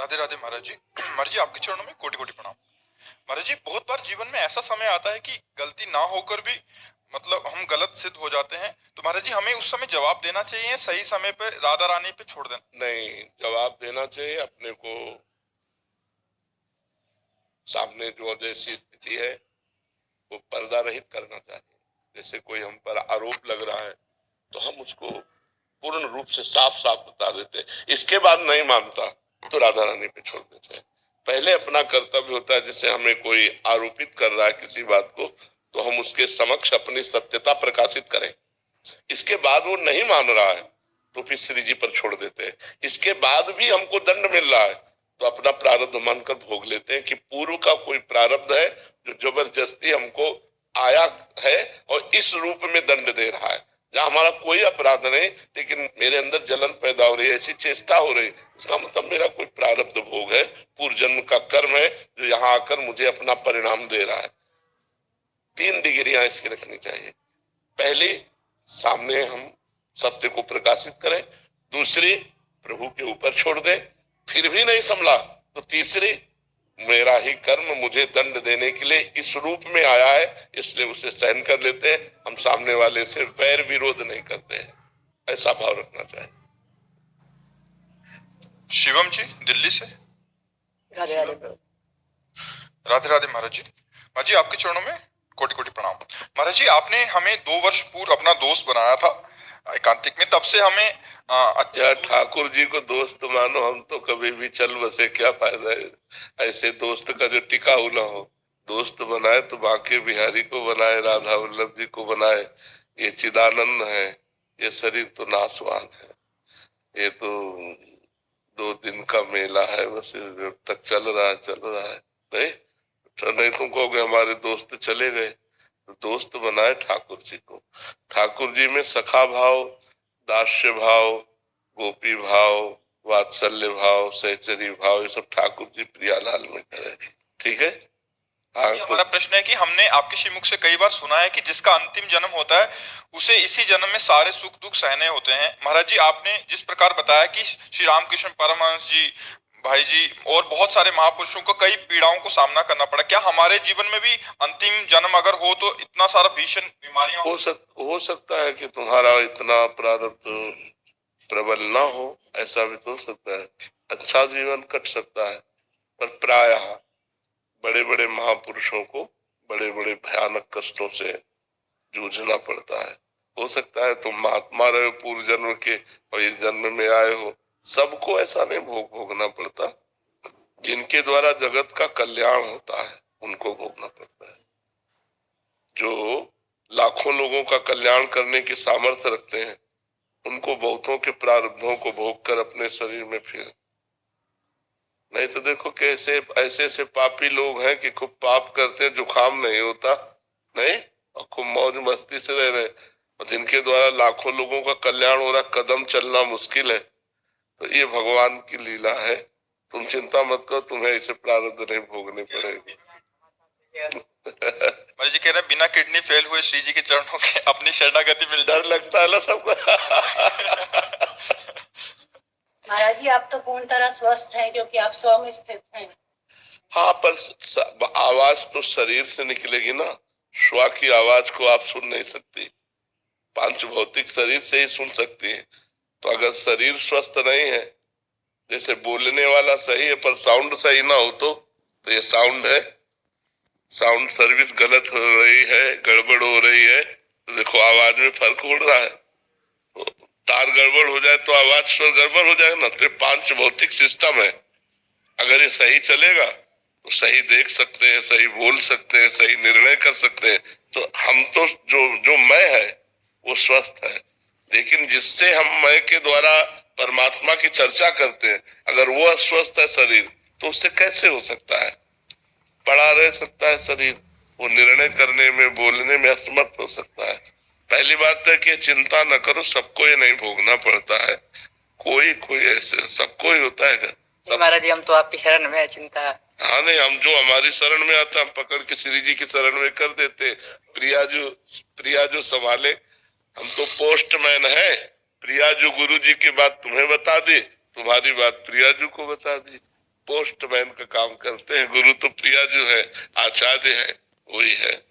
राधे राधे महाराज जी। महाराज जी आपके चरणों में कोटि कोटि प्रणाम। महाराज जी बहुत बार जीवन में ऐसा समय आता है कि गलती ना होकर भी मतलब हम गलत सिद्ध हो जाते हैं, तो महाराज जी हमें उस समय जवाब देना चाहिए, सही समय पे राधा रानी पे छोड़ देना? नहीं, जवाब देना चाहिए अपने को। सामने जो जैसी स्थिति है वो पर्दा रहित करना चाहिए। जैसे कोई हम पर आरोप लग रहा है तो हम उसको पूर्ण रूप से साफ साफ बता देते हैं। इसके बाद नहीं मानता तो राधा रानी पे छोड़ देते हैं। पहले अपना कर्तव्य होता है, जैसे हमें कोई आरोपित कर रहा है किसी बात को, तो हम उसके समक्ष अपनी सत्यता प्रकाशित करें। इसके बाद वो नहीं मान रहा है तो फिर श्री जी पर छोड़ देते हैं। इसके बाद भी हमको दंड मिल रहा है तो अपना प्रारब्ध मानकर भोग लेते हैं कि पूर्व का कोई प्रारब्ध है जो जबरदस्ती हमको आया है और इस रूप में दंड दे रहा है। जहां हमारा कोई अपराध नहीं, लेकिन मेरे अंदर जलन पैदा हो रही है, ऐसी चेष्टा हो रही है, इसका मतलब मेरा कोई प्रारब्ध भोग है, पूर्व जन्म का कर्म है जो यहाँ आकर मुझे अपना परिणाम दे रहा है। 3 डिग्रियां इसकी रखनी चाहिए। पहली, सामने हम सत्य को प्रकाशित करें। दूसरी, प्रभु के ऊपर छोड़ दें। फिर भी नहीं संभला तो तीसरी, मेरा ही कर्म मुझे दंड देने के लिए इस रूप में आया है, इसलिए उसे सहन कर लेते हैं। हम सामने वाले से वैर विरोध नहीं करते हैं। ऐसा भाव रखना चाहिए। शिवम जी दिल्ली से। राधे राधे प्रभु। राधे राधे महाराज जी। महाराज जी आपके चरणों में कोटि कोटि प्रणाम। महाराज जी आपने हमें 2 वर्ष पूर्व अपना दोस्त बनाया था एकांतिक में, तब से हमें अच्छा, ठाकुर जी को दोस्त मानो, हम तो कभी भी चल बसे, क्या फायदा है ऐसे दोस्त का जो टिकाऊ ना हो। दोस्त बनाए तो बांके बिहारी को बनाए, राधा वल्लभ जी को बनाए। ये चिदानंद है, ये शरीर तो नासवान है, ये तो 2 दिन का मेला है, बस जब तक चल रहा है चल रहा है। नहीं तो नहीं तुम कहोगे हमारे दोस्त चले गए। तो दोस्त बनाए ठाकुर जी को। ठाकुर जी में सखा भाव, दास्य भाव, गोपी भाव, वात्सल्य भाव, सहचरी भाव, ये सब ठाकुर जी प्रियालाल में करे। ठीक है। हमारा प्रश्न है कि हमने आपके श्रीमुख से कई बार सुना है कि जिसका अंतिम जन्म होता है उसे इसी जन्म में सारे सुख दुख सहने होते हैं। महाराज जी आपने जिस प्रकार बताया कि श्री रामकृष्ण परमहंस जी, भाई जी और बहुत सारे महापुरुषों को कई पीड़ाओं को सामना करना पड़ा, क्या हमारे जीवन में भी अंतिम जन्म अगर हो तो इतना सारा भीषण बीमारियां हो सकता है कि तुम्हारा इतना प्रारब्ध प्रबल ना हो, ऐसा भी तो हो सकता है। अच्छा जीवन कट सकता है, पर प्रायः बड़े बड़े महापुरुषों को बड़े बड़े भयानक कष्टों से जूझना पड़ता है। हो सकता है तुम महात्मा रहे हो पूर्व जन्म के और इस जन्म में आए हो, सबको ऐसा नहीं भोगना पड़ता। जिनके द्वारा जगत का कल्याण होता है उनको भोगना पड़ता है। जो लाखों लोगों का कल्याण करने की सामर्थ्य रखते हैं उनको बहुतों के प्रारब्धों को भोग कर अपने शरीर में फिर। नहीं तो देखो कैसे ऐसे ऐसे पापी लोग हैं कि खूब पाप करते हैं, जुकाम नहीं होता, नहीं, और खूब मौज मस्ती से रह रहे, और जिनके द्वारा लाखों लोगों का कल्याण हो रहा, कदम चलना मुश्किल है। तो ये भगवान की लीला है। तुम चिंता मत करो, तुम्हें ऐसे प्रारब्ध नहीं भोगने पड़ेंगे। महाराज जी कह रहे हैं बिना किडनी फेल हुए श्री जी के चरणों के अपनी शरणागति मिल। डर लगता है ना सबको। महाराज जी आप तो पूर्ण तरह स्वस्थ हैं क्योंकि आप स्व में स्थित हैं। हाँ, पर आवाज तो शरीर से निकलेगी ना। श्वा की आवाज को आप सुन नहीं सकती, पांच भौतिक शरीर से ही सुन सकती है। तो अगर शरीर स्वस्थ नहीं है, जैसे बोलने वाला सही है पर साउंड सही ना हो तो ये साउंड है, साउंड सर्विस गलत हो रही है, गड़बड़ हो रही है, तो देखो आवाज में फर्क उड़ रहा है। तो तार गड़बड़ हो जाए तो आवाज स्वर गड़बड़ हो जाएगा ना। तो 5 भौतिक सिस्टम है, अगर ये सही चलेगा तो सही देख सकते हैं, सही बोल सकते हैं, सही निर्णय कर सकते हैं। तो हम तो जो मैं है वो स्वस्थ है, लेकिन जिससे हम मैं के द्वारा परमात्मा की चर्चा करते हैं, अगर वो अस्वस्थ है शरीर, तो उससे कैसे हो सकता है? पड़ा रह सकता है शरीर, वो निर्णय करने में बोलने में असमर्थ हो सकता है। पहली बात है कि चिंता न करो, सबको ये नहीं भोगना पड़ता है। कोई कोई ऐसे सबको ही होता है। महाराज जी हम तो आपकी शरण में है, चिंता। हाँ नहीं, हम जो हमारी शरण में आता हम पकड़ के श्री जी की शरण में कर देते। प्रिया जो संभाले, हम तो पोस्टमैन है। प्रिया जो गुरु जी की बात तुम्हें बता दी, तुम्हारी बात प्रिया जी को बता दी। पोस्टमैन का काम करते हैं। गुरु तो प्रिया जो है, आचार्य है, वही है।